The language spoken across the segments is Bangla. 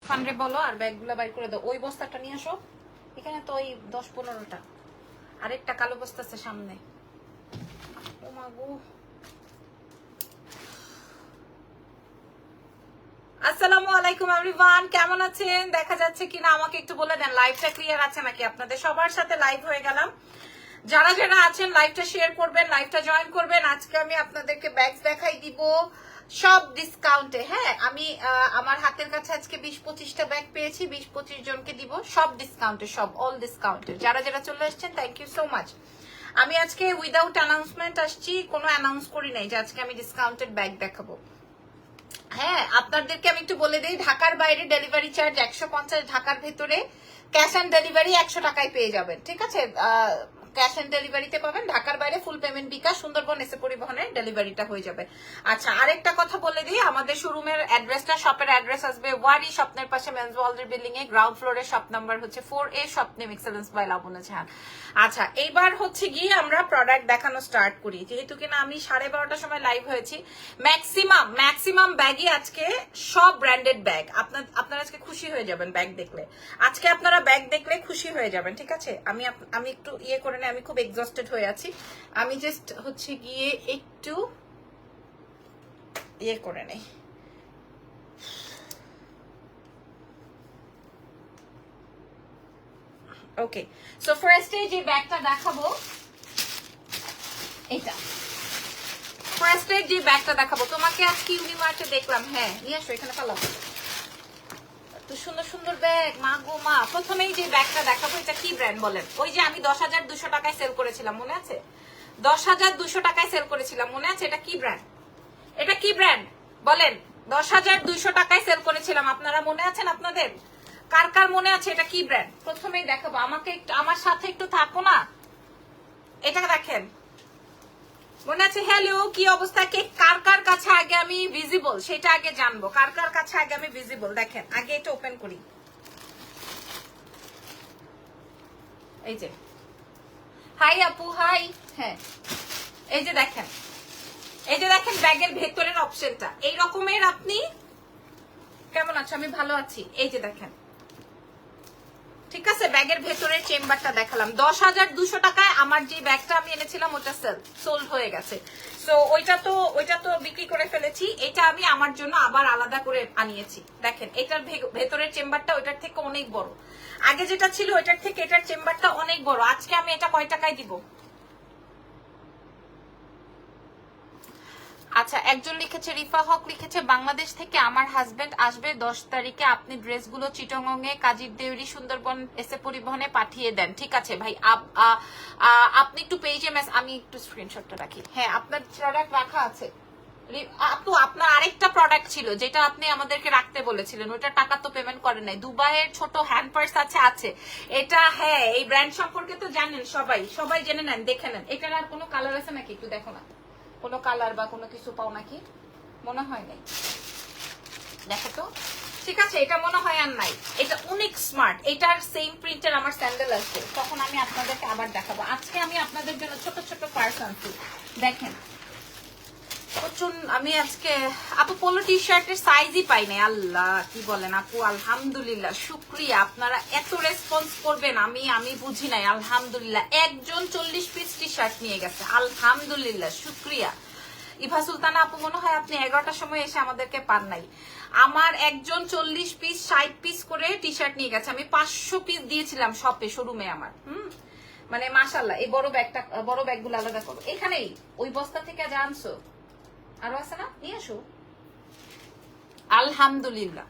ফান্ডে বলো আর ব্যাগগুলো বাইর করে দাও। ওই বস্তাটা নিয়ে আসো, এখানে তো ওই 10-15টা। আরেকটা কালো বস্তা আছে সামনে। ও মা গো। আসসালামু আলাইকুম এভরিওয়ান, কেমন আছেন? দেখা যাচ্ছে কিনা আমাকে একটু বলে দেন, লাইভটা ক্লিয়ার আছে নাকি? আপনাদের সবার সাথে লাইভ হয়ে গেলাম। যারা যারা আছেন লাইভটা শেয়ার করবেন, লাইভটা জয়েন করবেন। আজকে আমি আপনাদেরকে ব্যাগস দেখাই দিব সব ডিসকাউন্টে। হ্যাঁ, আমি আমার হাতের কাছে আজকে 20-25টা ব্যাগ পেয়েছি, 20-25 জনকে দিব সব ডিসকাউন্টে, সব অল ডিসকাউন্টে। যারা যারা চলে আসছেন থ্যাংক ইউ সো মাচ। আমি আজকে উইদাউট অ্যানাউন্সমেন্ট আসছি, কোনো অ্যানাউন্স করি নাই যে আজকে আমি ডিসকাউন্টেড ব্যাগ দেখাবো। হ্যাঁ, আপনাদেরকে আমি একটু বলে দিই, ঢাকার বাইরে ডেলিভারি চার্জ 150, ঢাকার ভেতরে ক্যাশ অন ডেলিভারি 100 টাকায় পেয়ে যাবেন। ঠিক আছে, ক্যাশ অন ডেলিভারিতে পাবেন। ঢাকার বাইরে ফুল পেমেন্ট বিকাশ, সুন্দরবন এসে পরিবহনের ডেলিভারিটা হয়ে যাবে। আচ্ছা, আরেকটা কথা বলে দিই, আমাদের শোরুমের অ্যাড্রেসটা, শপের অ্যাড্রেস আসবে ওয়ারি, স্বপ্নের পাশে মেন্স ওয়ার্ল্ডের বিল্ডিং এ, গ্রাউন্ড ফ্লোরে, শপ নাম্বার হচ্ছে 4A, স্বপ্নেম এক্সেলেন্স বাই লাবণ্য জাহান। আচ্ছা, এইবার হচ্ছে গিয়ে আমরা প্রোডাক্ট দেখানো স্টার্ট করি। যেহেতু কিনা আমি 12:30টার সময় লাইভ হয়েছি, ম্যাক্সিমাম ব্যাগই আজকে সব ব্র্যান্ডেড ব্যাগ। আপনারা আজকে খুশি হয়ে যাবেন ব্যাগ দেখলে। আজকে আপনারা ব্যাগ দেখলে খুশি হয়ে যাবেন। ঠিক আছে, আমি একটু ইয়ে করে নেই, আমি খুব এক্সস্টেড হয়ে আছি। আমি জাস্ট হচ্ছে গিয়ে একটু ইয়ে করে নেই। ওকে, সো ফার্স্টে যে ব্যাগটা দেখাবো, এটা ফার্স্টে যে ব্যাগটা দেখাবো তোমাকে আজকে ইউনিমার্টে দেখলাম। হ্যাঁ, নিয়ে আসো, এখানে পালাও। তো সুন্দর সুন্দর ব্যাগ, মা গো মা। প্রথমেই যে ব্যাগটা দেখাবো, এটা কি ব্র্যান্ড বলেন? ওই যে আমি 10,200 টাকায় সেল করেছিলাম, মনে আছে? 10,200 টাকায় সেল করেছিলাম, মনে আছে? এটা কি ব্র্যান্ড? এটা কি ব্র্যান্ড বলেন? 10,200 টাকায় সেল করেছিলাম, আপনারা মনে আছেন? আপনাদের কার কার মনে আছে এটা কি ব্র্যান্ড? প্রথমেই দেখাবো, আমাকে একটু আমার সাথে একটু থাকো না। এটা দেখেন, মনে আছে? হ্যালো, কি অবস্থা? কে কার কার কাছে আগে আমি ভিজিবল সেটা আগে জানবো। কার কার কাছে আগে আমি ভিজিবল? দেখেন, আগে এটা ওপেন করি। এই যে, হাই আপু, হাই। হ্যাঁ, এই যে দেখেন, এই যে দেখেন ব্যাগের ভেতরের অপশনটা এই রকমের। আপনি কেমন আছো? আমি ভালো আছি। এই যে দেখেন, ঠিক আছে, ব্যাগের ভেতরের চেম্বারটা দেখালাম। 10,200 টাকায় আমার যে ব্যাগটা আমি এনেছিলাম ওটা সোল্ড হয়ে গেছে। সো ওইটা তো বিক্রি করে ফেলেছি। এটা আমি আমার জন্য আবার আলাদা করে আনিয়েছি। দেখেন, এটার ভেতরের চেম্বারটা ওইটার থেকে অনেক বড়। আগে যেটা ছিল ওইটার থেকে এটার চেম্বারটা অনেক বড়। আজকে আমি এটা কয় টাকায় দিব? আচ্ছা, একজন লিখেছে, রিফা হক লিখেছে, বাংলাদেশ থেকে আমার হাজবেন্ড আসবে 10 তারিখে। আপনি ড্রেসগুলো চিটগং এ, কাজীর দেউরি, সুন্দরবন এসে পরিবহনে পাঠিয়ে দেন। ঠিক আছে ভাই, আপনি একটু পেজে আমি একটু স্ক্রিনশটটা রাখি। হ্যাঁ, আপনার প্রোডাক্ট রাখা আছে আপু। আপনার আরেকটা প্রোডাক্ট ছিল যেটা আপনি আমাদেরকে রাখতে বলেছিলেন, ওটা টাকা তো পেমেন্ট করেন নাই। দুবাইয়ের ছোট হ্যান্ড পার্স আছে এটা। হ্যাঁ, এই ব্র্যান্ড সম্পর্কে তো জানেন সবাই জেনে নেন, দেখে নেন। এটার আর কোনো কালার আছে নাকি একটু দেখো না, কোনো কালার বা কোনো কিছু পাও নাকি? মনে হয় নাই, দেখো তো। ঠিক আছে, এটা মনে হয় আর নাই। এটা অনেক স্মার্ট। এটার সেম প্রিন্টের আমার স্যান্ডেল আছে, তখন আমি আপনাদেরকে আবার দেখাবো। আজকে আমি আপনাদের জন্য ছোট ছোট পার্স আনছি, দেখেন। আমি আজকে আপু পোলো টি শার্টের সাইজই পাই নাই। আল্লাহ, কি বলেন আপু? আলহামদুলিল্লাহ, শুক্রিয়া, আপনারা এত রেসপন্স করবেন আমি বুঝি নাই। আলহামদুলিল্লাহ, একজন 40 পিস টি শার্ট নিয়ে গেছে, আলহামদুলিল্লাহ, শুক্রিয়া। ইভা সুলতানা আপু, মনে হয় আপনি 11টার সময় এসে আমাদেরকে পান নাই। আমার একজন 40 পিস 60 পিস করে টি শার্ট নিয়ে গেছে। আমি 500 পিস দিয়েছিলাম শপে, শোরুমে আমার। মানে মাশাআল্লাহ। এই বড় ব্যাগগুলো আলাদা করো, এখানেই ওই বস্তা থেকে যা আনছো আরো আছে না, নিয়ে আসো। আলহামদুলিল্লাহ,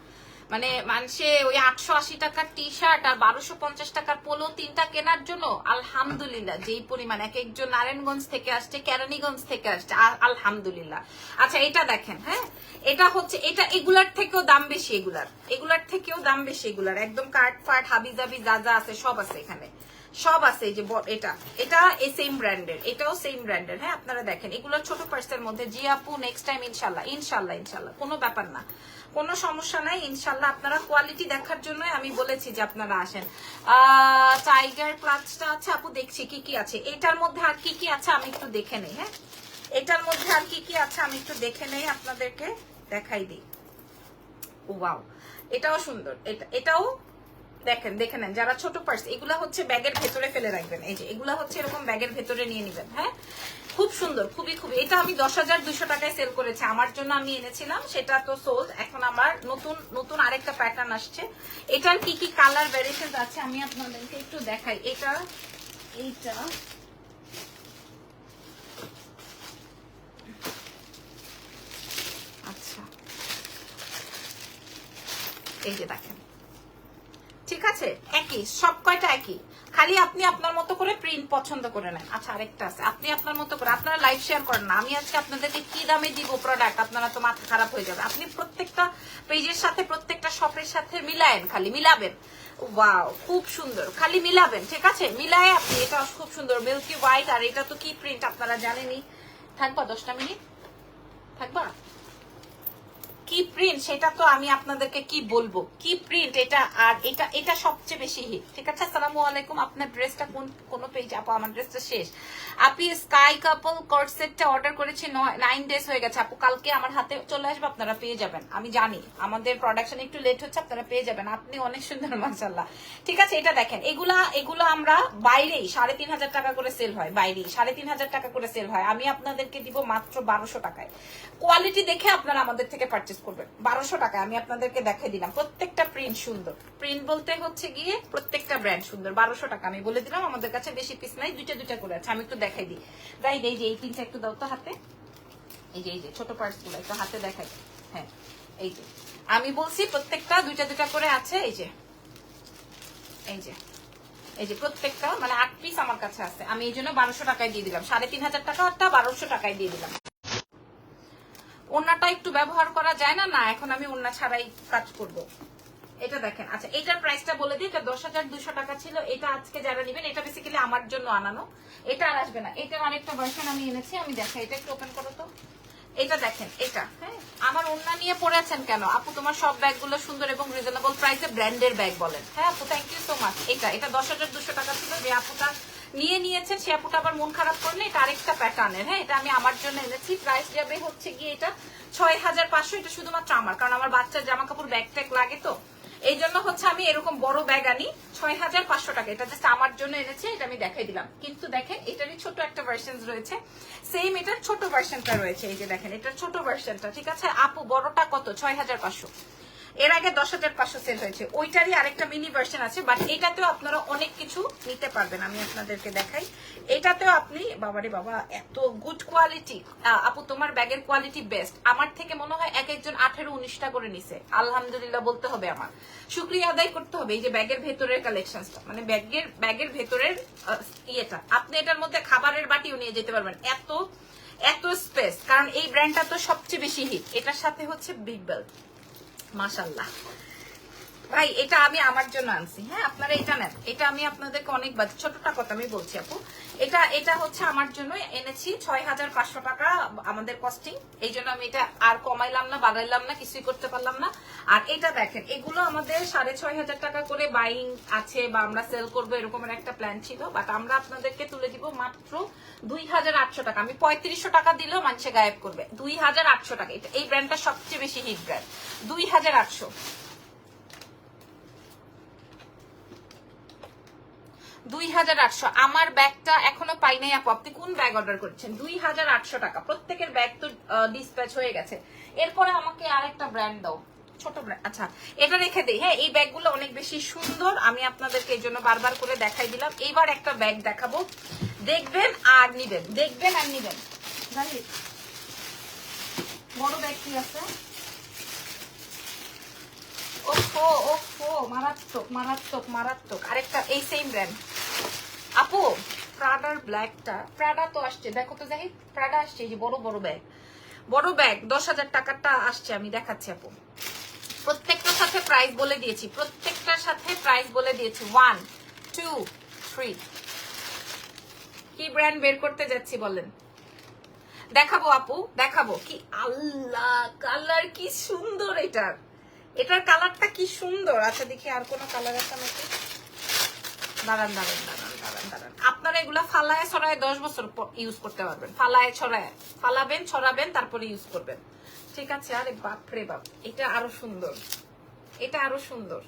মানে মানুষে ওই 880 টাকার টি শার্ট আর 1250 টাকার পোলো 3টা কেনার জন্য আলহামদুলিল্লাহ যেই পরিমাণ। এক একজন নারায়ণগঞ্জ থেকে আসছে, কেরানীগঞ্জ থেকে আসছে, আলহামদুলিল্লাহ। আচ্ছা, এটা দেখেন। হ্যাঁ, এটা হচ্ছে, এটা এগুলার থেকেও দাম বেশি, এগুলার থেকেও দাম বেশি। এগুলার একদম কার্ড ফার্ট হাবিজাবি যা যা আছে সব আছে এখানে, সব আছে। এই যে এটা এই সেম ব্র্যান্ডের, এটাও সেম ব্র্যান্ডের। হ্যাঁ, আপনারা দেখেন, এগুলো ছোট পার্সের মধ্যে। জি আপু, নেক্সট টাইম ইনশাল্লাহ কোনো ব্যাপার না, কোনো সমস্যা নাই ইনশাল্লাহ। আপনারা কোয়ালিটি দেখার জন্য আমি বলেছি যে আপনারা আসেন। টাইগার ক্লাচটা আছে আপু, দেখছি কি কি আছে এটার মধ্যে, আর কি কি আছে আমি একটু দেখে নেই। হ্যাঁ, এটার মধ্যে আর কি কি আছে আমি একটু দেখে নেই, আপনাদেরকে দেখাই দিই। ওয়াও, এটাও সুন্দর, এটাও দেখেন, দেখে নেন যারা ছোট পার্স, এগুলা হচ্ছে ব্যাগের ভেতরে ফেলে রাখবেন। এই যে এগুলা হচ্ছে এরকম ব্যাগের ভেতরে নিয়ে নিবেন। হ্যাঁ, খুব সুন্দর, খুবই খুবই। এটা আমি 10,200 টাকায় সেল করেছি, আমার জন্য আমি এনেছিলাম, সেটা তো সোল্ড। এখন আমার নতুন নতুন আরেকটা প্যাটার্ন আসছে। এটার কি কি কালার ভ্যারিয়েশন আছে আমি আপনাদেরকে একটু দেখাই। এইটা আচ্ছা, এই যে দেখেন, ঠিক আছে, একই, সব কয়টা একই, খালি আপনি আপনার মতো করে প্রিন্ট পছন্দ করে নেন। আচ্ছা, আরেকটা আছে, আপনি আপনার মতো করে, আপনারা লাইভ শেয়ার করেন না, আমি আজকে আপনাদেরকে কি দামে দিব প্রোডাক্ট, আপনারা তো মাথা খারাপ হয়ে যাবে। আপনি প্রত্যেকটা পেজের সাথে, প্রত্যেকটা শপের সাথে মিলায়েন, খালি মিলাবেন। ওয়াও, খুব সুন্দর, খালি মিলাবেন, ঠিক আছে, মিলায় আপনি। এটা খুব সুন্দর মিল্কি হোয়াইট, আর এটা তো কি প্রিন্ট আপনারা জানেনই। থাকবা 10টা মিনিট, থাকবা। কি প্রিন্ট সেটা তো আমি আপনাদেরকে কি বলবো, কি প্রিন্ট এটা। আর এটা সবচেয়ে বেশি হিট, ঠিক আছে। আসসালামু আলাইকুম। আপনার ড্রেসটা কোন পেজ আপু? আমার ড্রেসটা শেষ। আপনি স্কাই কাপল কট সেটটা অর্ডার করেছি, 9 ডেজ হয়ে গেছে আপু, কালকে আমার হাতে চলে আসবে, আপনারা পেয়ে যাবেন। আমি জানি আমাদের প্রোডাকশন একটু লেট হচ্ছে, আপনারা পেয়ে যাবেন। আপনি অনেক সুন্দর, মাশাআল্লাহ। ঠিক আছে, এটা দেখেন, এগুলা আমরা বাইরেই 3,500 টাকা করে সেল হয়, বাইরেই 3,500 টাকা করে সেল হয়। আমি আপনাদেরকে দিব মাত্র 1200 টাকায়। কোয়ালিটি দেখে আপনারা আমাদের থেকে পারচেজ করবেন। 1200 টাকা আমি আপনাদেরকে দেখাই দিলাম। প্রত্যেকটা প্রিন্ট সুন্দর, প্রিন্ট বলতে হচ্ছে গিয়ে প্রত্যেকটা ব্র্যান্ড সুন্দর। 1200 টাকা আমি বলে দিলাম। আমাদের কাছে বেশি পিস নাই, দুইটা করে আছে। আমি একটু দেখাই দিই। এই যে এই পিনটা একটু দাও তো হাতে। এই যে ছোট পার্টস গুলো একটু হাতে দেখাই। হ্যাঁ, এই যে আমি বলছি প্রত্যেকটা দুইটা করে আছে। এই যে প্রত্যেকটা মানে 8 পিস আমার কাছে আছে। আমি এই জন্য 1200 টাকায় দিয়ে দিলাম। 3,500 টাকা 1200 টাকায় দিয়ে দিলাম। ওন্নাটা একটু ব্যবহার করা যায় না? না, এখন আমি ওন্না ছাড়াই কাজ করব। এটা দেখেন, আচ্ছা এটার প্রাইসটা বলে দিই। এটা 10,200 টাকা ছিল। এটা আজকে যারা নেবেন, এটা বেসিক্যালি আমার জন্য আনানো, এটা আর আসবে না। এটার অনেকটা ভার্সন আমি এনেছি, আমি দেখাই। এটা একটু ওপেন করো তো। এটা দেখেন, এটা হ্যাঁ, আমার ওন্না নিয়ে পড়ে আছেন কেন আপু? তোমার সব ব্যাগগুলো সুন্দর এবং রিজনেবল প্রাইসে, ব্র্যান্ডের ব্যাগ বলেন। হ্যাঁ আপু, থ্যাংক ইউ সো মাচ। এটা 10,200 টাকা ছিল। যে আপুটা নিয়েছেন সে আপুটা আবার মন খারাপ করলে, এটা আরেকটা প্যাটার্নের। হ্যাঁ, এটা আমি আমার জন্য এনেছি। প্রাইস যাবে হচ্ছে গিয়ে এটা 6,500। এটা শুধুমাত্র আমার, কারণ আমার বাচ্চার জামা কাপড় ব্যাগ ট্যাগ লাগে, তো এই জন্য হচ্ছে আমি এরকম বড় ব্যাগ আনি। 6,500 টাকা। এটা জাস্ট আমার জন্য এনেছি, এটা আমি দেখাই দিলাম। কিন্তু দেখেন, এটারই ছোট একটা ভার্সন রয়েছে, সেম এটার ছোট ভার্সনটা রয়েছে। এই যে দেখেন, এটার ছোট ভার্সনটা, ঠিক আছে আপু। বড়টা কত? 6,500। এর আগে 10,500 সেল হয়েছে। ওইটারই আরেকটা মিনি ভার্সন আছে, বাট এটাতেও আপনারা অনেক কিছু নিতে পারবেন। আমি আপনাদেরকে দেখাই। এটাতেও আপনি, বাবারে বাবা, এত গুড কোয়ালিটি। আপু তোমার ব্যাগের কোয়ালিটি বেস্ট। আমার থেকে মনে হয় একজন 18-19টা করে নিছে। আলহামদুলিল্লাহ বলতে হবে, আমার শুকরিয়া আদায় করতে হবে। এই যে ব্যাগের ভেতরের কালেকশনটা, মানে ব্যাগের ভেতরের ইয়েটা, আপনি এটার মধ্যে খাবারের বাটিও নিয়ে যেতে পারবেন। এত স্পেস, কারণ এই ব্র্যান্ডটা তো সবচেয়ে বেশি হিট। এটার সাথে হচ্ছে বিগ বেল, মাশাআল্লাহ ভাই, এটা আমি আমার জন্য আনছি। হ্যাঁ, আপনারা এটা নেন। এটা আমি আপনাদেরকে অনেকবার, ছোটটা কথা আমি বলছি আপু, এটা হচ্ছে আমার জন্য এনেছি। 6,500 টাকা আমাদের কস্টিং। এই জন্য আমি এটা আর কমাইলাম না, বাড়াইলাম না, কিছুই করতে পারলাম না। আর এটা দেখেন, এগুলো আমাদের 6,500 টাকা করে বাইং আছে, বা আমরা সেল করবো এরকমের একটা প্ল্যান ছিল, বাট আমরা আপনাদেরকে তুলে দিব মাত্র 2,800 টাকা। আমি 3500 টাকা দিলেও মানুষে গায়েব করবে। 2,800 টাকা। এই ব্র্যান্ডটা সবচেয়ে বেশি হিট ব্র্যান্ড। 2,800। 2,800। আমার ব্যাগটা এখনো পাই নাই আপু। আপনি কোন ব্যাগ অর্ডার করছেন? 2,800 টাকা। প্রত্যেকের ব্যাগ তো ডিসপ্যাচ হয়ে গেছে। এরপরে আমাকে আরেকটা ব্র্যান্ড দাও, ছোট ব্র্যান্ড। আচ্ছা, এটা রেখে দেই। হ্যাঁ, এই ব্যাগগুলো অনেক বেশি সুন্দর, আমি আপনাদেরকে এই জন্য বারবার করে দেখাই দিলাম। এইবার একটা ব্যাগ দেখাবো, দেখবেন আর নিবেন, দেখবেন আর নিবেন। বড় ব্যাগ কি আছে? ওহো, মারাত্মক। আরেকটা এই সেম ব্র্যান্ড আপু, প্রাডার ব্ল্যাকটা। প্রাডা তো আসছে, দেখো তো জাহিদ, প্রাডা আসছে। এই যে বড় ব্যাগ 10,000 টাকারটা আসছে, আমি দেখাচ্ছি আপু। প্রত্যেকটার সাথে প্রাইস বলে দিয়েছি, 1 2 3। কি ব্র্যান্ড বের করতে যাচ্ছি বলেন? দেখাবো আপু, দেখাবো। কি আল্লাহ, কালার কি সুন্দর এটার কালারটা কি সুন্দর। আচ্ছা দেখি আর কোন কালার আছে নাকি। দাঁড়ান। আপনারা এগুলা ফালায় ছড়ায় 10 বছর ইউজ করতে পারবেন। ফালাবেন, ছড়াবেন, তারপরে ইউজ করবেন, ঠিক আছে। আরে বাপরে বাপ, এটা আরো সুন্দর। এটা আরো সুন্দর,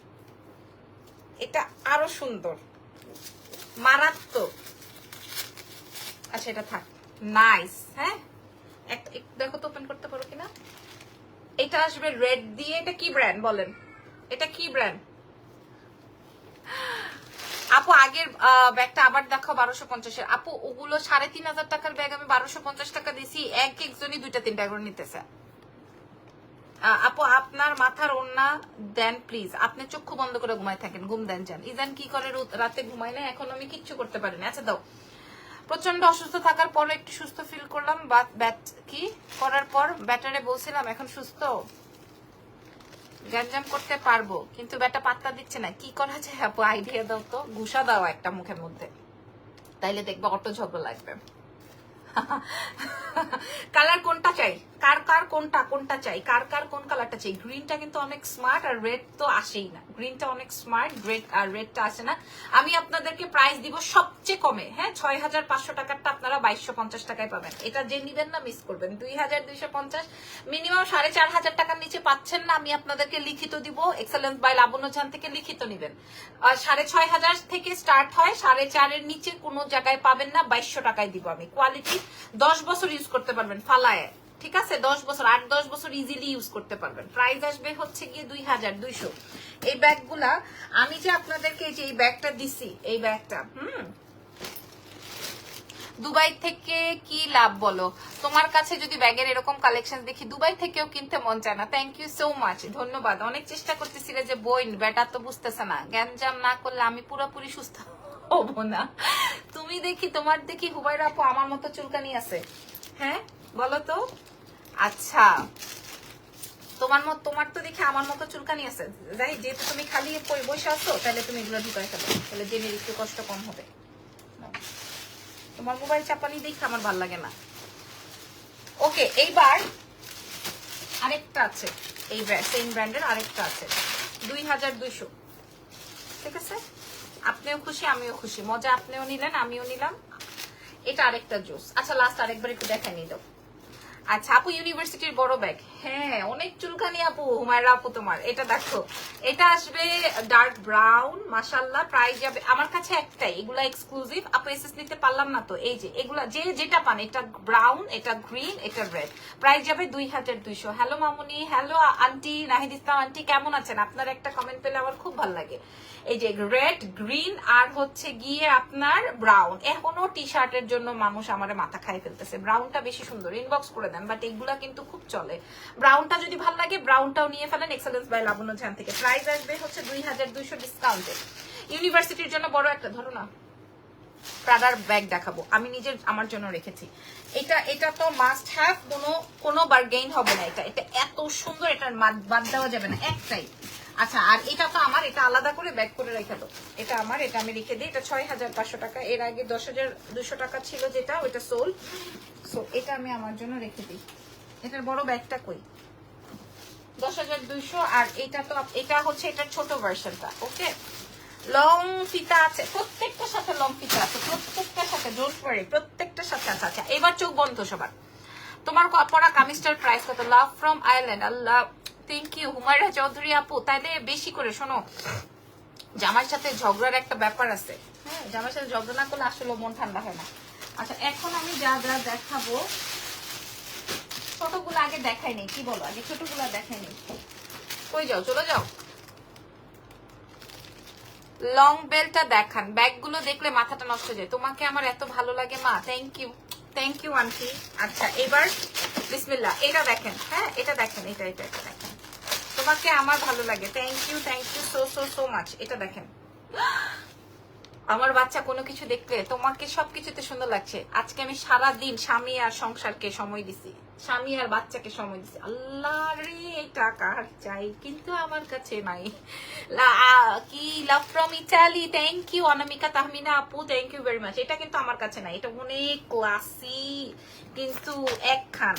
এটা আরো সুন্দর, মারাত্মক। আচ্ছা এটা থাক, নাইস। হ্যাঁ একটা দেখো তো ওপেন করতে পারো কিনা। এটা আসবে রেড দিয়ে। এটা কি ব্র্যান্ড বলেন, এটা কি ব্র্যান্ড আপু? আগের ব্যাগটা আবার দেখো 1250-এর। আপু ওগুলো 3500 টাকার ব্যাগ আমি 1250 টাকা দিছি, একজনই 2টা-3টা করে নিতেছে। আপু আপনার মাথার ওড়না দেন প্লিজ, আপনি চক্ষু বন্ধ করে ঘুমায় থাকেন, ঘুম দেন যান। ইজান কি করে রাতে ঘুমায় না, এখন আমি কিচ্ছু করতে পারিনি। আচ্ছা দাও। প্রচন্ড অসুস্থ থাকার পর একটু সুস্থ ফিল করলাম, কি করার পর ব্যাটারে বলছিলাম এখন সুস্থ, গ্যাঞ্জাম করতে পারবো, কিন্তু ব্যাটা পাত্তা দিচ্ছে না, কি করা যায় আপু আইডিয়া দাও তো। ঘুষা দাও একটা মুখের মধ্যে, তাইলে দেখবা অটো ঝগড়া লাগবে। কালার কোনটা চাই, কার কার কোনটা চাই, কার কার কোন কালারটা চাই। গ্রিনটা কিন্তু অনেক স্মার্ট, আর রেড তো আসেই না। গ্রিনটা অনেক স্মার্ট, রেড আর রেডটা আসে না। আমি আপনাদেরকে প্রাইস দিব সবচেয়ে কমে। হ্যাঁ 6500 টাকারটা আপনারা 2250 টাকায় পাবেন। এটা যে নিবেন না মিস করবেন। 2250 মিনিমাম 4500 টাকার নিচে পাচ্ছেন না। আমি আপনাদেরকে লিখিত দিব, এক্সেলেন্স বাই লাবণ্য জান থেকে লিখিত নিবেন। 6500 থেকে স্টার্ট হয়, 4.5 নিচে কোনো জায়গায় পাবেন না। 2200 টাকায় দিব আমি। কোয়ালিটি 10 বছর ইউজ করতে পারবেন ফালায়, ঠিক আছে? 10 বছর, 8-10 বছর ইজিলি ইউজ করতে পারবেন। প্রাইস আসবে হচ্ছে গিয়ে 2200। এই ব্যাগগুলা আমি যে আপনাদেরকে যে এই ব্যাগটা দিছি, এই ব্যাগটা দুবাই থেকে কি লাভ বলো? তোমার কাছে যদি ব্যাগের এরকম কালেকশন দেখি দুবাই থেকেও কিনতে মন চায় না। থ্যাংক ইউ সো মাচ, ধন্যবাদ। অনেক চেষ্টা করতেছিলে যে বইন বেটা তো বুঝতেছে না, গ্যাঞ্জাম না করলে আমি পুরোপুরি সুস্থ হবো না। তুমি দেখি তোমার দেখি হুবাইরা আপু আমার মতো চুলকানি আছে, হ্যাঁ বলো তো। আচ্ছা তোমার তো দেখি আমার মতো চুলকানি আছে। যাই, যেহেতু তুমি খালি বসে আছো, তাহলে তুমি এগুলো ঢুকাই ফেলো, তাহলে জেনের একটু কষ্ট কম হবে। তোমার মোবাইল চাপানি দেখে আমার ভাল লাগে না। ওকে, এইবার আরেকটা আছে, এই সেম ব্র্যান্ডের আরেকটা আছে 2200। ঠিক আছে, আপনিও খুশি আমিও খুশি, মজা আপনিও নিলেন আমিও নিলাম। এটা আরেকটা জুস। আচ্ছা লাস্ট আরেকবার একটু দেখাই নিয়ে দাও। আচ্ছা আপু ইউনিভার্সিটির বড় ব্যাগ, হ্যাঁ অনেক চুলকানি আপু হুমায়রা আপু তোমার। এটা দেখো, এটা আসবে ডার্ক ব্রাউন, মাশাআল্লাহ। প্রাইস যাবে আমার কাছে একটাই, এগুলা এক্সক্লুসিভ। আপু এসএস নিতে পারলাম না তো, এই যে এগুলা যে যেটা পান, এটা ব্রাউন, এটা গ্রিন, এটা রেড। প্রাইস যাবে 2200। হ্যালো মামুনি, hello aunty Nahid Islam aunty, কেমন আছেন? আপনার একটা কমেন্ট পেলে আমার খুব ভালো লাগে। এই যে রেড, গ্রিন আর হচ্ছে গিয়ে আপনার ব্রাউন। এখনো টি শার্টের জন্য মানুষ আমার মাথা খাই ফেলতেছে। ব্রাউনটা বেশি সুন্দর, ইনবক্স করে দেন, বাট এগুলা কিন্তু খুব চলে। ব্রাউনটা যদি ভালো লাগে ব্রাউনটাও নিয়ে ফেলেন, এক্সেলেন্স বাই লাবণ্য ঝান থেকে। প্রাইস আসবে হচ্ছে 2200 ডিসকাউন্টে। ইউনিভার্সিটির জন্য বড় একটা ধরো না প্রাডার ব্যাগ দেখাবো, আমি নিজের আমার জন্য রেখেছি। এটা তো মাস্ট হ্যাভ, কোনো বার্গেইন হবে না। এটা এত সুন্দর, এটা বাদ দেওয়া যাবে না, একটাই। আচ্ছা আর এটা তো আমার, এটা আলাদা করে ব্যাগ করে রেখে দাও। এটা আমার, এটা আমি রেখে দিই। এটা 6500 টাকা, এর আগে 10200 টাকা ছিল যেটা, ওইটা সোল। সো এটা আমি আমার জন্য রেখে দিই। এটার বড় ব্যাগটা কই? 10200। আর এটা তো, এটা হচ্ছে এটার ছোট ভার্সনটা। ওকে, লং ফিতা আছে, প্রত্যেকটার সাথে লং ফিতা আছে, প্রত্যেকটার সাথে, ডোন্ট ওয়ারি, প্রত্যেকটার সাথে আছে। আচ্ছা এবার চোখ বন্ধ সবার। তোমার পরা কামিজটার প্রাইস কত? লাভ ফ্রম আয়ারল্যান্ড, আল্লাহ থ্যাংক ইউ হুমায়রা চৌধুরী আপু। তাইলে বেশি করে শোনো, জামার সাথে ঝগড়ার একটা ব্যাপার আছে। হ্যাঁ জামার সাথে ঝগড়া না করলে আসলে মন ঠান্ডা হয় না। আচ্ছা এখন আমি যা যা দেখাবো, ছোটগুলো আগে দেখাই নেই, কি বলো? আগে ছোটগুলো দেখাই নেই। কই যাও, চলে যাও। লং বেলটা দেখান, ব্যাগগুলো দেখলে মাথাটা নষ্ট হয়ে যায়। তোমাকে আমার এত ভালো লাগে মা, থ্যাংক ইউ আন্টি। আচ্ছা এবার বিসমিল্লাহ, এটা দেখেন। হ্যাঁ এটা দেখেন, এটা দেখেন, তোমাকে আমার ভালো লাগে। Thank you so so so much. এটা দেখেন, আমার বাচ্চা কোনো কিছু দেখলে তোমাকে সবকিছুতে সুন্দর লাগছে। আজকে আমি সারা দিন স্বামী আর সংসারকে সময় দিছি, স্বামী আর বাচ্চাকে সময় দিছি। আল্লাহ রে, টাকা চাই কিন্তু আমার কাছে নাই। কি love from Italy, thank you Anamika Tahmina আপু, থ্যাংক ইউ ভেরি মাচ। এটা কিন্তু আমার কাছে নাই, এটা অনেক ক্লাসি কিন্তু একখান।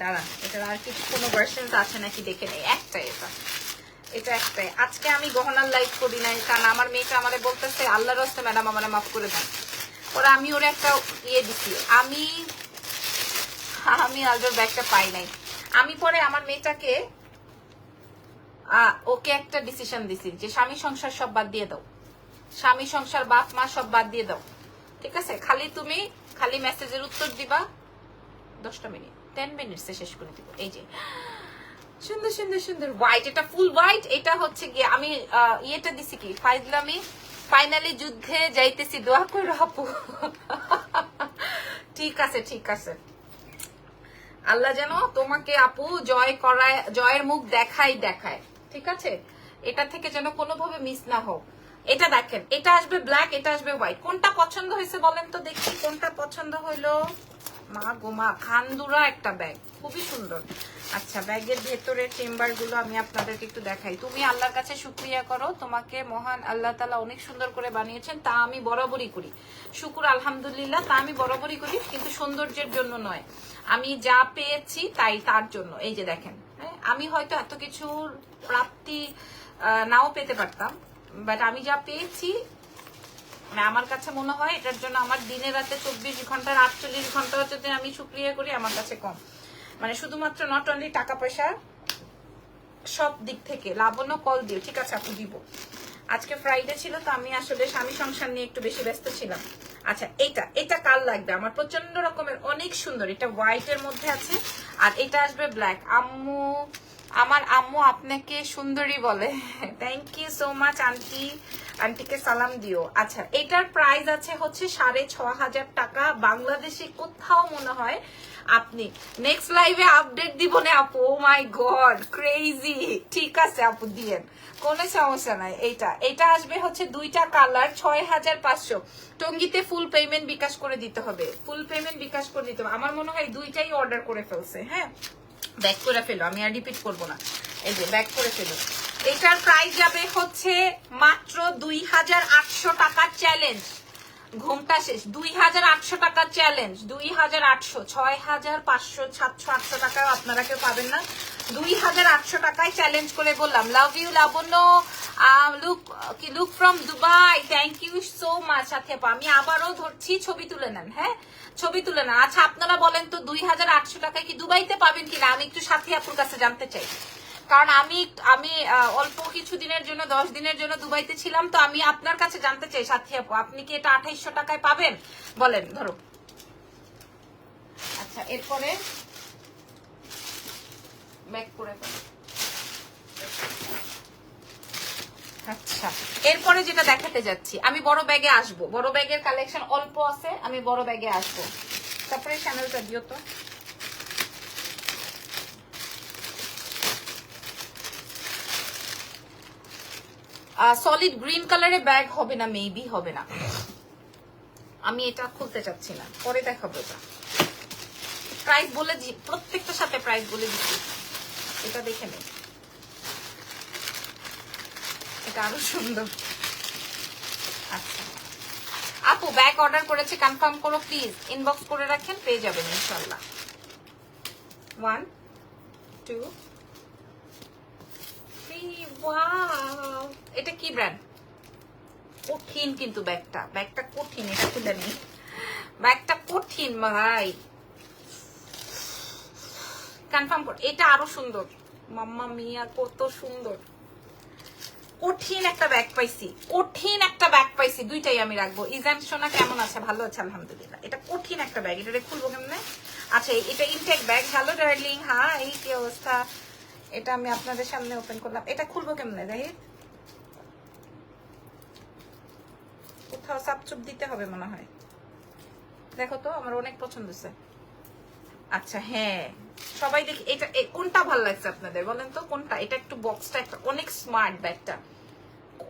দাঁড়ান, এটার আর কিছু কোনো ভার্সন আছে নাকি দেখে নেই। একটাই, এটা একটাই। আজকে আমি গহনার লাইভ করি নাই, কারণ আমার মেয়েটা আমারে বলতেছে আল্লাহর রাস্তায় ম্যাডাম আমার মাফ করে দেন। ওরা আমি ওরা একটা ইয়ে দিছি, আমি আলজোর ব্যাগটা পাই নাই। আমি পরে আমার মেয়েটাকে ওকে একটা ডিসিশন দিছি যে স্বামী সংসার সব বাদ দিয়ে দাও, স্বামী সংসার বাপ মা সব বাদ দিয়ে দাও, ঠিক আছে? তুমি খালি মেসেজের উত্তর দিবা, 10টা মিনিট 10 মিনিটসে শেষ করে দিব। এই যে সুন্দর সুন্দর সুন্দর হোয়াইট, এটা ফুল হোয়াইট। এটা হচ্ছে গিয়ে আমি ইয়েটা দিছি কি ফাইজলামি, ফাইনালি যুদ্ধে যাইতেছি, দোয়া করে আপু। ঠিক আছে ঠিক আছে, আল্লাহ যেন তোমাকে আপু জয় করায়, জয়ের মুখ দেখায়, ঠিক আছে? এটা থেকে যেন কোনোভাবে মিস না হোক। এটা দেখেন, এটা আসবে ব্ল্যাক, এটা আসবে হোয়াইট। কোনটা পছন্দ হয়েছে বলেন তো দেখি, কোনটা পছন্দ হইলো? মা গোমা, খান্দুরা একটা ব্যাগ, খুবই সুন্দর। আচ্ছা, ব্যাগের ভেতরের চেম্বার গুলো আমি আপনাদেরকে একটু দেখাই। তুমি আল্লাহর কাছে শুকরিয়া করো, তোমাকে মহান আল্লাহ তাআলা অনেক সুন্দর করে বানিয়েছেন, তা আমি বরাবরই করি। শুকুর আলহামদুলিল্লাহ, তা আমি বরাবরই করি, কিন্তু সৌন্দর্যের জন্য নয়, আমি যা পেয়েছি তাই তার জন্য। এই যে দেখেন, আমি হয়তো এত কিছুর প্রাপ্তি নাও পেতে পারতাম, বাট আমি যা পেয়েছি আমার কাছে মনে হয় এটার জন্য আমার দিনে রাতে 24 ঘন্টার 48 ঘন্টা যদি আমি শুকরিয়া করি আমার কাছে কম। মানে শুধুমাত্র নট অনলি টাকা পয়সা, সব দিক থেকে। লাবণ্য কল দিও, ঠিক আছে আপু দিব। আজকে ফ্রাইডে ছিল তো আমি আসলে স্বামী সংসার নিয়ে একটু বেশি ব্যস্ত ছিলাম। আচ্ছা, এটা কাল লাগবে আমার, প্রচন্ড রকমের অনেক সুন্দর। এটা হোয়াইটের মধ্যে আছে আর এটা আসবে ব্ল্যাক। আমার আম্মু আপনাকে সুন্দরী বলে। Thank you so much aunty, আন্টিকে সালাম দিও। আচ্ছা, এটার প্রাইস আছে হচ্ছে 6,500 টাকা। বাংলাদেশে কোথাও মনে হয় আপনি নেক্সট লাইভে আপডেট দিব না আপু। ও মাই গড, ক্রেজি। ঠিক আছে আপু, দিয়েন, কোনো সমস্যা নাই। এটা আসবে হচ্ছে 2টা কালার, 6,500। টঙ্গিতে ফুল পেমেন্ট বিকাশ করে দিতে হবে, ফুল পেমেন্ট বিকাশ করে দিতে হবে। আমার মনে হয় 2টাই অর্ডার করে ফেলছে। হ্যাঁ, ব্যাক করে ফেলো, আমি আর রিপিট করবো না। এই যে ব্যাক করে ফেলো। এটার প্রাইস যাবে হচ্ছে মাত্র 2,800 টাকার চ্যালেঞ্জ। ঘুমটা শেষ, 2,800 টাকার চ্যালেঞ্জ, 2,800, 6,500, 700, 800 টাকায় আপনারা কেউ পাবেন না। 2,800 টাকায় চ্যালেঞ্জ করে বললাম। Love you Labanya, look from Dubai, thank you so much. সাথে আমি আবারও ধরছি, ছবি তুলে নেন। হ্যাঁ, ছবি তুলে নেন। আচ্ছা, আপনারা বলেন তো 2,800 টাকায় কি দুবাইতে পাবেন কিনা? আমি একটু সাথী আপুর কাছে জানতে চাই, কারণ আমি অল্প কিছু দিনের জন্য, 10 দিনের জন্য দুবাইতে ছিলাম, তো আমি আপনার কাছে জানতে চাই সাথী আপু, আপনি কি এটা 2,800 টাকায় পাবেন? বলেন, ধরো। আচ্ছা, এরপরে ব্যাক করে দাও। আচ্ছা, এরপরে যেটা দেখাতে যাচ্ছি, আমি বড় ব্যাগে আসবো, বড় ব্যাগের কালেকশন অল্প আছে, আমি বড় ব্যাগে আসবো। তারপরে চ্যানেলটা দিও তো। সলিড গ্রিন কালারের ব্যাগ হবে না, মেবি হবে না, আমি এটা খুলতে চাচ্ছি না, পরে দেখাবো। এটা প্রাইস বলে দি, প্রত্যেকটার সাথে প্রাইস বলে দিচ্ছি। এটা দেখে নেই, এটা আরো সুন্দর। আচ্ছা আপু, ব্যাগ অর্ডার করেছে, কনফার্ম করো প্লিজ, ইনবক্স করে রাখেন, পেয়ে যাবেন ইনশাল্লাহ। 1 2 3, ওয়াও, এটা কি ব্র্যান্ড? কঠিন কিন্তু ব্যাগটা কঠিন, এটা খুলে নেই, ব্যাগটা কঠিন ভাই, কনফার্ম কর। এটা আরো সুন্দর, মাম্মা মিয়া কত সুন্দর। কঠিন একটা ব্যাগ পাইছি, কঠিন একটা ব্যাগ পাইছি, দুইটাই আমি রাখবো। ইজান সোনা কেমন আছে? ভালো আছে আলহামদুলিল্লাহ। এটা কঠিন একটা ব্যাগ, এটা খুলবো কেমনে? আচ্ছা, এটা intake bag. Hello darling, hi, কি অবস্থা? এটা আমি আপনাদের সামনে ওপেন করলাম, এটা খুলবো কেমনে? দেখি, কোথাও চাপচুপ দিতে হবে মনে হয়, দেখো তো, আমার অনেক পছন্দ হচ্ছে। আচ্ছা, হ্যাঁ, সবাই দেখি এটা কোনটা ভালো লাগছে আপনাদের বলেন তো, কোনটা? এটা একটু বক্সটা একটা অনেক স্মার্ট, ব্যাগটা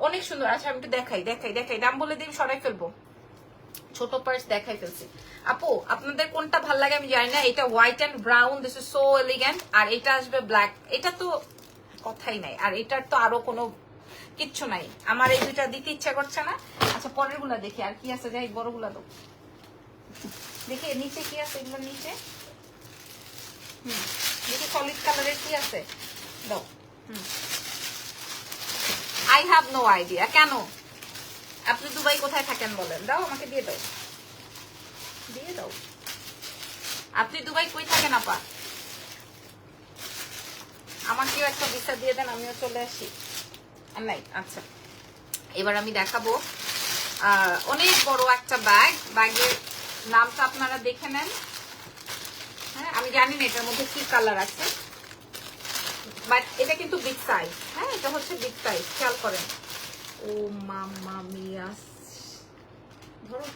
অনেক সুন্দর। আচ্ছা, আমি একটু দেখাই, দাম বলে দিই, সরাই ফেলবো, ছোট পার্স দেখাই ফেলছি। আপু, আপনাদের কোনটা ভালো লাগে আমি জানি না। এটা white and brown, this is so elegant. আর এটা আসবে ব্ল্যাক, এটা তো কথাই নাই, আর এটার তো আরো কোনো কিচ্ছু নাই, আমার এই দুইটা দিতে ইচ্ছা করছে না। আচ্ছা, পরের গুলা দেখি আর কি আছে, যাই বড় গুলা দাও দেখি, নিচে কি আছে, এগুলো নিচে দেখি সলিড কালারের কি আছে, দাও। I have no idea. কেন? আপনি দুবাই কোথায় থাকেন বলেন? দাও, আমাকে দিয়ে দাও, দিয়ে দাও। আপনি দুবাই কই থাকেন আপা? আমাকেও একটা ভিসা দিয়ে দেন, আমিও চলে আসি। আর নাই, আচ্ছা এবার আমি দেখাবো অনেক বড় একটা ব্যাগ। ব্যাগের নামটা আপনারা দেখে নেন। হ্যাঁ, আমি জানি না এটার মধ্যে কি কালার আছে, বাট এটা কিন্তু বিগ সাইজ। হ্যাঁ, এটা হচ্ছে বিগ সাইজ, খেয়াল করেন। ও মামা মিয়া, ধরো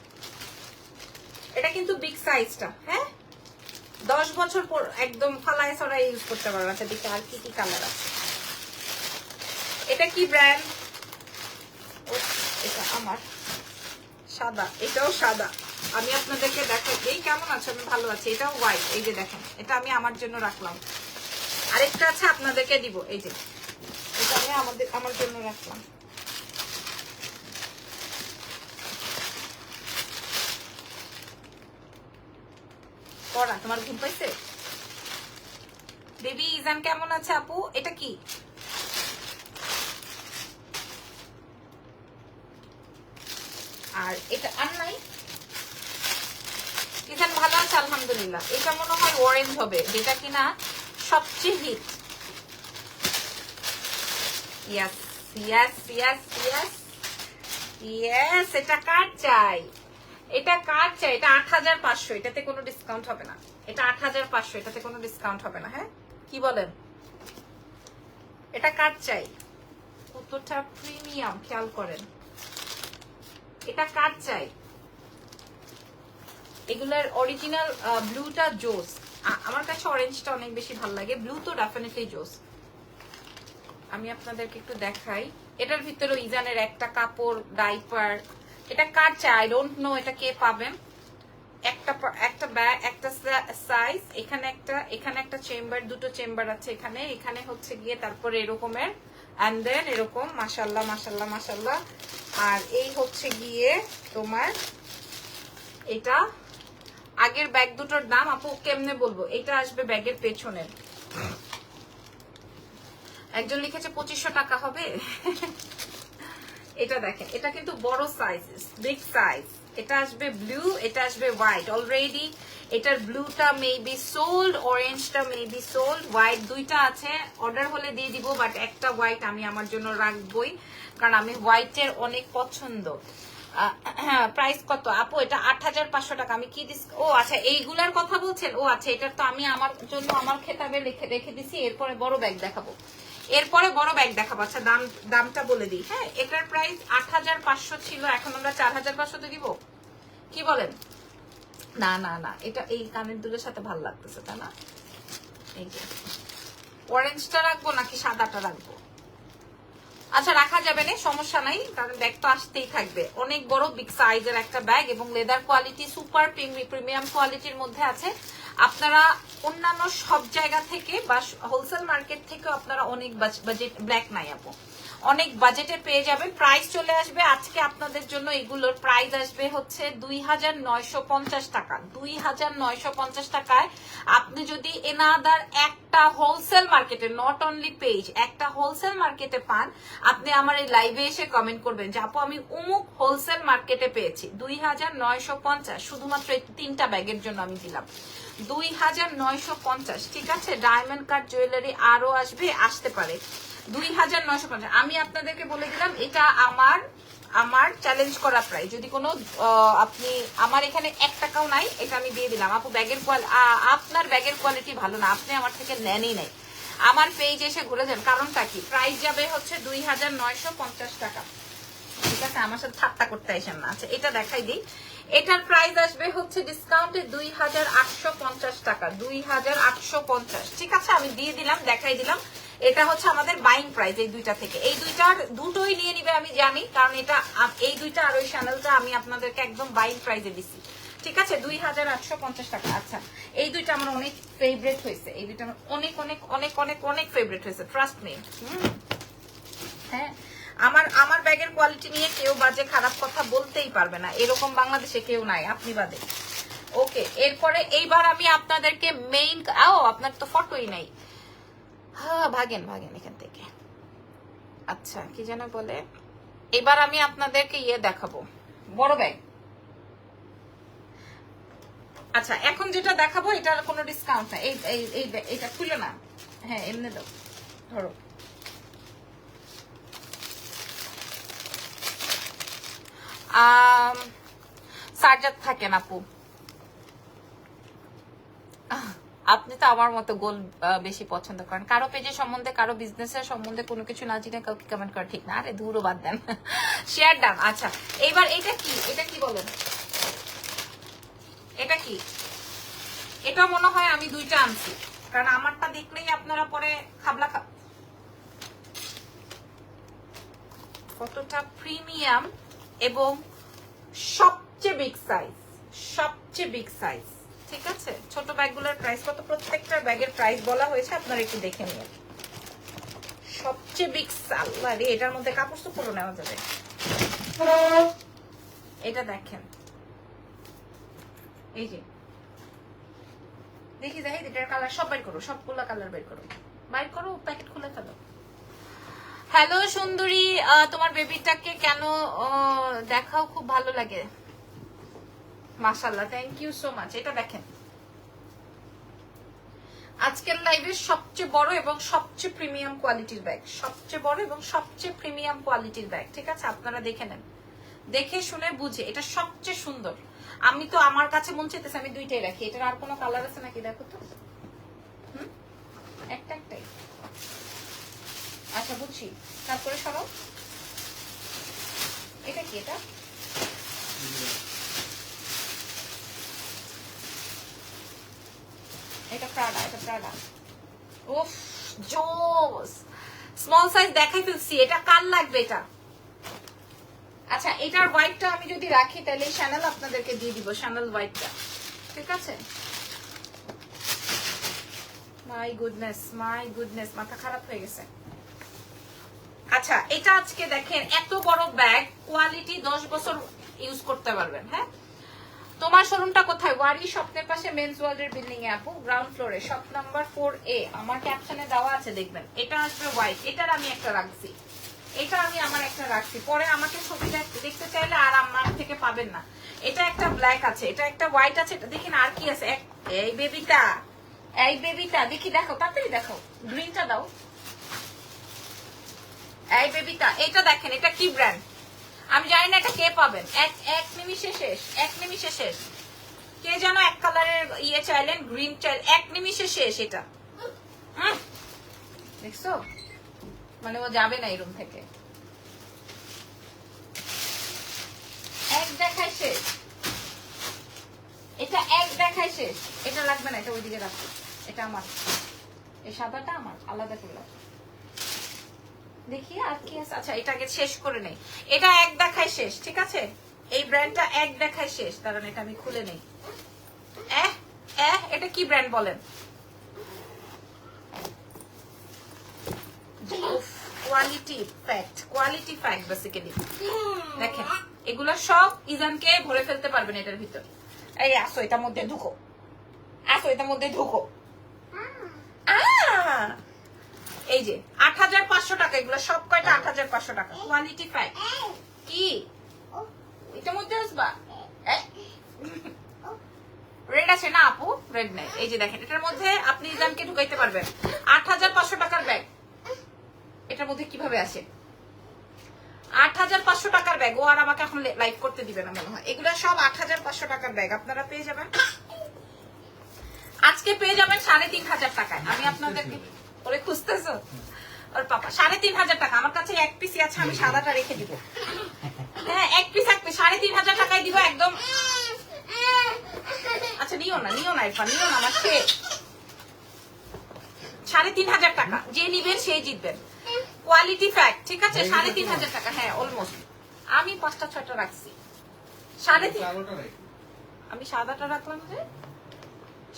এটা কিন্তু বিগ সাইজটা। হ্যাঁ, 10 বছর পর একদম ফালায় ছড়াই ইউজ করতে পারবেন। আচ্ছা দেখি আর কি কি কালার আছে। এটা কি ব্র্যান্ড? এটা আমার সাদা, এটাও সাদা। আমি আপনাদেরকে দেখাই, এই কেমন আছে? আমি ভালো আছি। এটাও হোয়াইট, এই যে দেখেন, এটা আমি আমার জন্য রাখলাম। আরেকটা আছে আপনাদেরকে দিব, এই যে এটা আমি আমার জন্য রাখলাম। পড়া তোমার ঘুম পাইছে? বেবি ইজান কেমন আছে আপু? এটা কি? আর এটা আর নাই। ইজান ভালো আছে আলহামদুলিল্লাহ। এটা মনে হয় অরেঞ্জ হবে, যেটা কিনা সবচেয়ে hit. Yes yes yes yes yes. এটা কার চাই? এটা কার চাই? এটা 8500, এটাতে কোনো ডিসকাউন্ট হবে না। এটা 8500, এটাতে কোনো ডিসকাউন্ট হবে না। হ্যাঁ, কি বলেন? এটা কার চাই? কতটা প্রিমিয়াম, খেয়াল করেন। এটা কার চাই? এগুলার অরিজিনাল ব্লুটা জোস। আমার কাছে অরেঞ্জটা অনেক বেশি ভালো লাগে, ব্লু তো ডেফিনেটলি জোস। আমি আপনাদেরকে একটু দেখাই। এটার ভিতরে ইজানের একটা কাপড়, ডাইপার। এটা কার চাই? আই ডোন্ট নো এটা কে পাবেন। একটা ব্যাগ, একটা সাইজ, এখানে একটা চেম্বার, দুটো চেম্বার আছে এখানে। এখানে হচ্ছে গিয়ে তারপরে এরকমের, এন্ড দেন এরকম। মাশাল্লাহ মাশাল্লাহ মাশাল্লাহ। আর এই হচ্ছে গিয়ে তোমার এটা আগের ব্যাগ দুটোর দাম আপু কেমনে বলবো? এটা আসবে ব্যাগের পেছনের। একজন লিখেছে 2500 টাকা হবে। এটা দেখেন, এটা কিন্তু বড় সাইজ, বিগ সাইজ। এটা আসবে ব্লু, এটা আসবে হোয়াইট। অলরেডি এটার ব্লুটা মেবি সোল্ড, অরেঞ্জটা মেবি সোল্ড, হোয়াইট দুইটা আছে। অর্ডার হলে দিয়ে দিব, বাট একটা হোয়াইট আমি আমার জন্য রাখবই, কারণ আমি হোয়াইটের অনেক পছন্দ। প্রাইস কত আপু? এটা 8500 টাকা। আমি কি ও আচ্ছা, এইগুলার কথা বলছেন? ও আচ্ছা, এটার তো আমি আমার জন্য আমার খেতাবে রেখে দিছি। এরপরে বড় ব্যাগ দেখাবো, আচ্ছা দামটা বলে দিই। হ্যাঁ, এটার প্রাইস 8500 ছিল, এখন আমরা 4500 দিব। কি বলেন? না না না, এটা এই কানের দুলের সাথে ভালো লাগতেছে, তাই না? এই যে অরেঞ্জটা রাখবো নাকি সাদাটা রাখবো? আচ্ছা রাখা যাবে না, সমস্যা নাই, কারণ ব্যাগ তো আসতেই থাকবে। অনেক বড় বিগ সাইজের একটা ব্যাগ এবং লেদার কোয়ালিটি সুপার প্রিমিয়াম কোয়ালিটির মধ্যে আছে। আপনারা অন্যান্য সব জায়গা থেকে বা হোলসেল মার্কেট থেকে আপনারা অনেক বাজেট, ব্ল্যাক নাই আপু, অনেক বাজেটে পেয়ে যাবেন। প্রাইস চলে আসবে আজকে আপনাদের জন্য, এগুলোর প্রাইস আসবে হচ্ছে 2950 টাকা। 2950 টাকায় আপনি যদি এনাদার একটা হোলসেল মার্কেটে, নট অনলি পেজ, একটা হোলসেল মার্কেটে পান, আপনি আমার এই লাইভে এসে কমেন্ট করবেন যে আপু আমি অমুক হোলসেল মার্কেটে পেয়েছি। 2950 শুধুমাত্র এই 3টা ব্যাগের জন্য আমি দিলাম 2950। ঠিক আছে, ডায়মন্ড কাট জুয়েলারি আরো আসতে পারে। 2950 আমি আপনাদেরকে বলে দিলাম, এটা আমার চ্যালেঞ্জ করা প্রাইস। যদি কোনো আপনি, আমার এখানে 1 টাকাও নাই, এটা আমি দিয়ে দিলাম। আপু ব্যাগের আপনার ব্যাগের কোয়ালিটি ভালো না, আপনি আমার থেকে নেনই নাই। আমার পেজ এসে ঘুরে যান, কারণটা কি? প্রাইস যাবে হচ্ছে 2950 টাকা। ঠিক আছে, আমার সাথে ঠাট্টা করতে আসেন না। আচ্ছা এটা দেখাই দিই, এটার প্রাইস আসবে হচ্ছে ডিসকাউন্টে 2850 টাকা। 2850। ঠিক আছে, আমি দিয়ে দিলাম, দেখাই দিলাম। এটা হচ্ছে আমাদের বাইং প্রাইস এই দুইটা থেকে। এই দুটোই নিয়ে নিবে আমি জানি, কারণ এটা এই দুইটা আর ওই চ্যানেলটা আমি আপনাদেরকে একদম বাইং প্রাইসে দিছি। ঠিক আছে, 2850 টাকা। আচ্ছা, এই দুইটা আমার অনেক ফেভারিট হয়েছে, এই দুইটা আমার অনেক অনেক অনেক অনেক অনেক ফেভারিট হয়েছে, ট্রাস্ট মি। হ্যাঁ, আমার ব্যাগের কোয়ালিটি নিয়ে কেউ বাজে খারাপ কথা বলতেই পারবে না, এরকম বাংলাদেশে কেউ নাই, আপনি বাদে। ওকে, এরপরে এইবার আমি আপনাদেরকে মেইন, আপনার তো ফটোই নাই। হ্যাঁ, ভাগেন এখান থেকে। আচ্ছা, কি যেন বলে, এবার আমি আপনাদেরকে দেখাবো, বড় ব্যাগ। আচ্ছা, এখন যেটা দেখাবো এটার কোনো ডিসকাউন্ট নাই। এটা খুলে না। হ্যাঁ, এমনি দাও। ধরো। সার্জার থাকেন আপু, আপনি তো আমার মতো গোল বেশি পছন্দ করেন। কারো পেজের সম্বন্ধে, কারো বিজনেসের সম্বন্ধে কোনো কিছু না জেনে কাউকে কমেন্ট করা ঠিক না। আরে দূরও বাদ দেন, শেয়ার ডান। আচ্ছা এইবার এটা কি, এটা কি বলেন, এটা কি? এটা মনে হয় আমি দুইটা আনছি, কারণ আমারটা দেখলেই আপনারা পরে খাবলা খাব। কতটা প্রিমিয়াম এবং সবচেয়ে বিগ সাইজ, সবচেয়ে বিগ সাইজ। ঠিক আছে, ছোট ব্যাগগুলোর প্রাইস কত, প্রত্যেকটা ব্যাগের প্রাইস বলা হয়েছে, আপনারা একটু দেখে নিন। সবচেয়ে বিগ সাল্লা রে, এটার মধ্যে কাপড় চোপড়ও নেওয়া যাবে। এটা দেখেন, এই যে দেখি যাই, এটার কালার সব বের করো, সবগুলা কালার বের করো, বাইর করো, প্যাকেট খুলে ফেলো। হ্যালো সুন্দরী, তোমার বেবিটাকে কেন দেখাও, খুব ভালো লাগে। মাশাআল্লাহ, থ্যাংক ইউ সো মাচ। এটা দেখেন, আজকের লাইভের সবচেয়ে বড় এবং সবচেয়ে প্রিমিয়াম কোয়ালিটির ব্যাগ, সবচেয়ে বড় এবং সবচেয়ে প্রিমিয়াম কোয়ালিটির ব্যাগ। ঠিক আছে, আপনারা দেখে নেন, দেখে শুনে বুঝে। এটা সবচেয়ে সুন্দর। আমি তো আমার কাছে মন চাইতেছে আমি দুইটাই রাখি। এটার আর কোনো কালার আছে নাকি দেখো তো। একটা একটাই। আচ্ছা বুঝছি, তারপরে সরাও। এটা কি? এটা এটা প্রাডা, এটা প্রাডা। উফ জোস, স্মল সাইজ দেখাই ফেলছি। এটা কার লাগবে এটা? আচ্ছা এটার হোয়াইটটা আমি যদি রাখি তাহলে শ্যানেল আপনাদেরকে দিয়ে দিব, শ্যানেল হোয়াইটটা। ঠিক আছে, মাই গুডনেস, মাই গুডনেস, মাথা খারাপ হয়ে গেছে। আচ্ছা এটা আজকে দেখেন, এত বড় ব্যাগ, কোয়ালিটি 10 বছর ইউজ করতে পারবেন। হ্যাঁ, তোমার শোরুমটা কোথায়? ওয়ারি স্বপ্নের পাশে মেন্স ওয়ার্ল্ডের বিল্ডিং এ আপু, গ্রাউন্ড ফ্লোরে, শপ নাম্বার 4A। আমার ক্যাপশনে দেওয়া আছে দেখবেন। এটা আসবে হোয়াইট, এটার আমি একটা রাখছি, এটা আমি আমার একটা রাখছি। পরে আমাকে ছবি দেখতে চাইলে আর আমার থেকে পাবেন না। এটা একটা ব্ল্যাক আছে, এটা একটা হোয়াইট আছে, এটা দেখেন। আর কি আছে? এই বেবিটা, এই বেবিটা দেখি, দেখো তাড়াতাড়ি দেখো, গ্রিনটা দাও। এই বেবিটা, এটা দেখেন, এটা কি ব্র্যান্ড আমি জানি না, এটা কে পাবেন। এক নিমিষে শেষ, এক নিমিষে শেষ। কে যেন এক কালারের ইয়ে চাইলেন, গ্রিন চাইল, এক নিমিষে শেষ। এটা দেখছো, মানে ও যাবে না এই রুম থেকে, এক দেখায় শেষ। এটা এক দেখায় শেষ, এটা লাগবে না, এটা ওইদিকে রাখো। এটা আমার, এই সাদাটা আমার, আলাদা করে রাখো। দেখি আর কি আছে। আচ্ছা এটাকে শেষ করে নেই, এটা এক দেখায় শেষ। ঠিক আছে, এই ব্র্যান্ডটা এক দেখায় শেষ। কারণ এটা আমি খুলে নেই। এটা কি ব্র্যান্ড বলেন? Quality fact, quality fact basically. দেখেন এগুলো সব ইজানকে ভরে ফেলতে পারবেন এটার ভিতর। এই আসো এটার মধ্যে ঢুকো, আসো এটার মধ্যে ঢুকো। এই যে ৮৫০০ টাকা, এগুলো সব কয়টা ৮৫০০ টাকা। Quality fact. কি এটার মধ্যে আসবা? রেড আছে না আপু? রেড নাই। এই যে দেখেন, এটার মধ্যে আপনি ইজানকে ঢুকাইতে পারবেন। ৮৫০০ টাকার ব্যাগ এটার মধ্যে কিভাবে আসে? ৮৫০০ টাকার ব্যাগ। ও আর আমাকে এখন লাইভ করতে দিবে না মনে হয়। এগুলো সব ৮৫০০ টাকার ব্যাগ আপনারা পেয়ে যাবেন। আজকে পেয়ে যাবেন ৩৫০০ টাকায়। আমি আপনাদেরকে ওরে খুঁজতেছো ওর পাপা, ৩৫০০ টাকা। আমার কাছে এক পিসি আছে, আমি সাদাটা রেখে দিব। হ্যাঁ এক পিস ৩৫০০ টাকায় দিব একদম। আচ্ছা নিও না, নিও না ইরফান, নিও না, আমার শেষ। ৩৫০০ টাকা, যে নিবেন সেই জিতবেন। Quality fact. ঠিক আছে, ৩৫০০ টাকা। হ্যাঁ অলমোস্ট। আমি ৫টা ৬টা রাখছি। ৩৫০০, আমি সাদাটা রাখলাম যে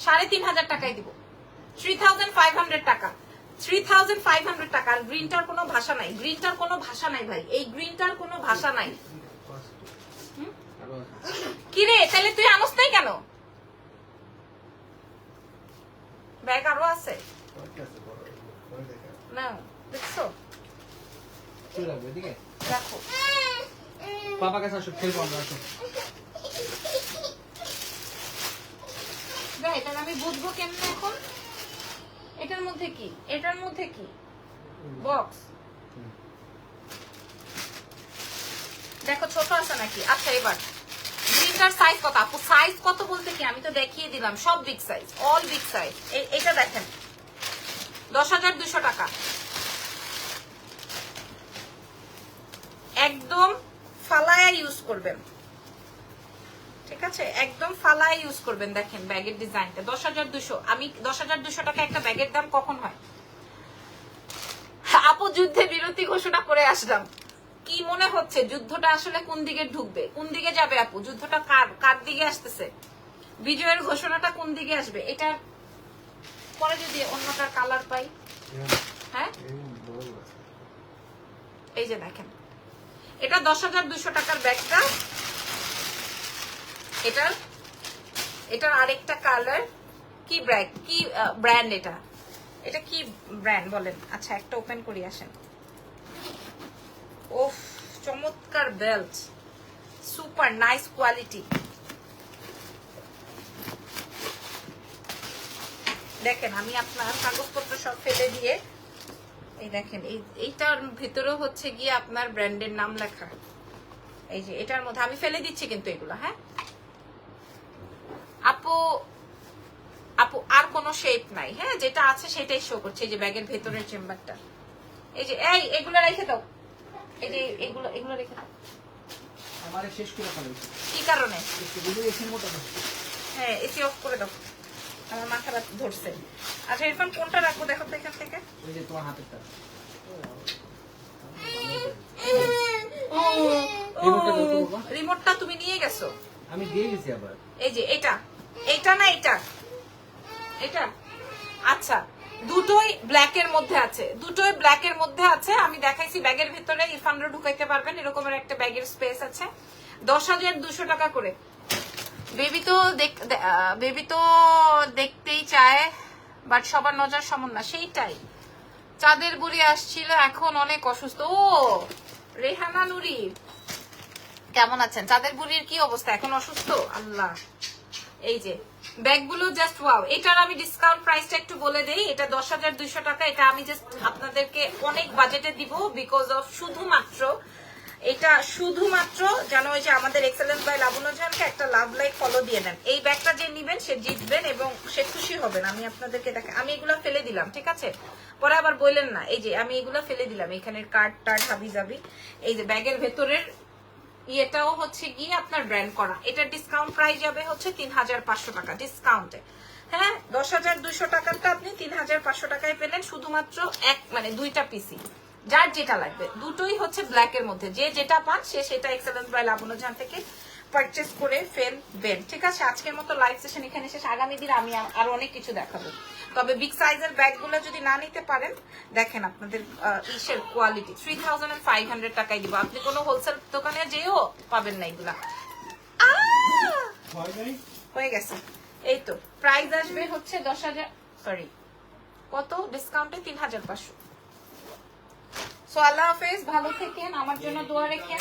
৩৫০০ টাকায় দিব। ৩৫০০ টাকা, ৩৫০০ টাকা। আর গ্রিনটার কোনো ভাষা নাই, গ্রিনটার কোনো ভাষা নাই ভাই, এই গ্রিনটার কোনো ভাষা নাই। কিরে তাহলে তুই আনস নাই কেন? ব্যাগ আরো আছে না, দেখছো? দেখো পাপা কাছে আসো, খেলবো আমরা। আসো এটা আমি বুঝবো কেমনে এখন? এটার মধ্যে কি, এটার মধ্যে কি? বক্স দেখো ছোট আছে নাকি। আচ্ছা এবার গ্রিনটার সাইজ কত আপু? সাইজ কত বলতে কি আমি তো দেখিয়ে দিলাম, সব big size, all big size. এটা দেখেন 10,200 টাকা, একদম ফালায়া ইউজ করবেন, ঠিক আছে? একদম ফালায়া ইউজ করবেন। দেখেন ব্যাগের ডিজাইনটা 10,200। আমি 10,200 টাকা একটা ব্যাগের দাম কখন হয়? আপু যুদ্ধে বিরতি ঘোষণা করে আসলাম। কি মনে হচ্ছে যুদ্ধটা আসলে কোন দিকে ঢুকবে, কোন দিকে যাবে আপু? যুদ্ধটা কার দিকে আসতেছে? বিজয়ের ঘোষণাটা কোন দিকে আসবে? এটার পরে যদি অন্যটার কালার পাই, হ্যাঁ এই যে দেখেন এটা 10,200 টাকার ব্যাগটা। এটার আরেকটা কালার কি ব্র্যান্ড এটা কি ব্র্যান্ড বলেন? আচ্ছা একটা ওপেন করি আসেন। ওফ চমৎকার বেল্ট, সুপার নাইস কোয়ালিটি। দেখেন আমি আপনার কাগজপত্র সব ফেলে দিয়ে এই দেখেন এইটার ভিতরেও হচ্ছে গিয়ে আপনার ব্র্যান্ডের নাম লেখা। এই যে এটার মধ্যে আমি ফেলে দিচ্ছি কিন্তু এগুলো, হ্যাঁ আপু আর কোনো শেপ নাই, হ্যাঁ যেটা আছে সেটাই শো করছে। এই যে ব্যাগের ভেতরের চেম্বারটা, এই যে এগুলো রেখে দাও, এই যে এগুলো রেখে দাও। আমারে শেষ করে ফেলেছি। কি কারণে? এসি মোটা না। হ্যাঁ এসি অফ করে দাও, আমার মাথা ধরছে। আচ্ছা এরকম কোনটা রাখবো দেখো তো এখান থেকে। ওই যে তোমার হাতেরটা। রিমোটটা তুমি নিয়ে গেছো? আমি দিয়ে গেছি আবার। এই যে এটা না এটা আচ্ছা দুটোই ব্ল্যাকের মধ্যে আছে, আমি দেখাইছি ব্যাগের ভিতরে ইরফানরা ঢুকাইতে পারবেন, এরকমের একটা ব্যাগের স্পেস আছে। 10,200 টাকা করে। বেবি তো দেখতেই চায় বাট সবার নজর সমান না, সেইটাই। চাঁদের বুড়ি আসছিল, এখন অনেক অসুস্থ। ও রেহানা নুরি কেমন আছেন? চাঁদের বুড়ির কি অবস্থা, এখন অসুস্থ? আল্লাহ। এই যে ব্যাগগুলো জাস্ট ওয়াও। এটার আমি ডিসকাউন্ট প্রাইসটা একটু বলে দেই, এটা 10,200 টাকা। এটা আমি জাস্ট আপনাদেরকে অনেক বাজেটে দিব বিকজ অফ শুধুমাত্র যেন ওই যে আমাদের এক্সেলেন্স বাই লাবণ্য জানকে একটা লাভ লাইক ফলো দিয়ে দেন। এই ব্যাগটা যে নিবেন সে জিতবেন এবং সে খুশি হবেন। আমি আপনাদেরকে আমি এগুলো ফেলে দিলাম, ঠিক আছে? পরে আবার বললেন না। এই যে আমি এগুলো ফেলে দিলাম, এখানের কার্ড টার্ড হাবি জাবি। এই যে ব্যাগের ভেতরের এটাও হচ্ছে গিয়ে আপনার ব্র্যান্ড করা। এটার ডিসকাউন্ট প্রাইস যাবে হচ্ছে 3,500 টাকা ডিসকাউন্টে। হ্যাঁ 10,200 টাকাটা আপনি 3,500 টাকায় পেলেন, শুধুমাত্র দুইটা পিসি। যার যেটা লাগবে দুটোই হচ্ছে ব্ল্যাকের মধ্যে, যে যেটা পান সে সেটা এক্সেলেন্স বাই লাবণ্য জান থেকে পারচেস করে ফেলবেন, ঠিক আছে? আজকের মতো লাইভ সেশন এখানে শেষ। আগামী দিন আমি আরো অনেক কিছু দেখাবো। তবে বিগ সাইজের ব্যাগগুলো যদি না নিতে পারেন, দেখেন আপনাদের ইসের কোয়ালিটি 3,500 টাকায় দিব। আপনি কোনো হোলসেল দোকানে যেও পাবেন না এগুলা। হয়ে গেছে। এই তো প্রাইস আসবে হচ্ছে 10,000 সরি কত ডিসকাউন্টে 3,500। সো আল্লাহ হাফেজ, ভালো থাকেন, আমার জন্য দোয়া রেখেন।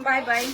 Bye by.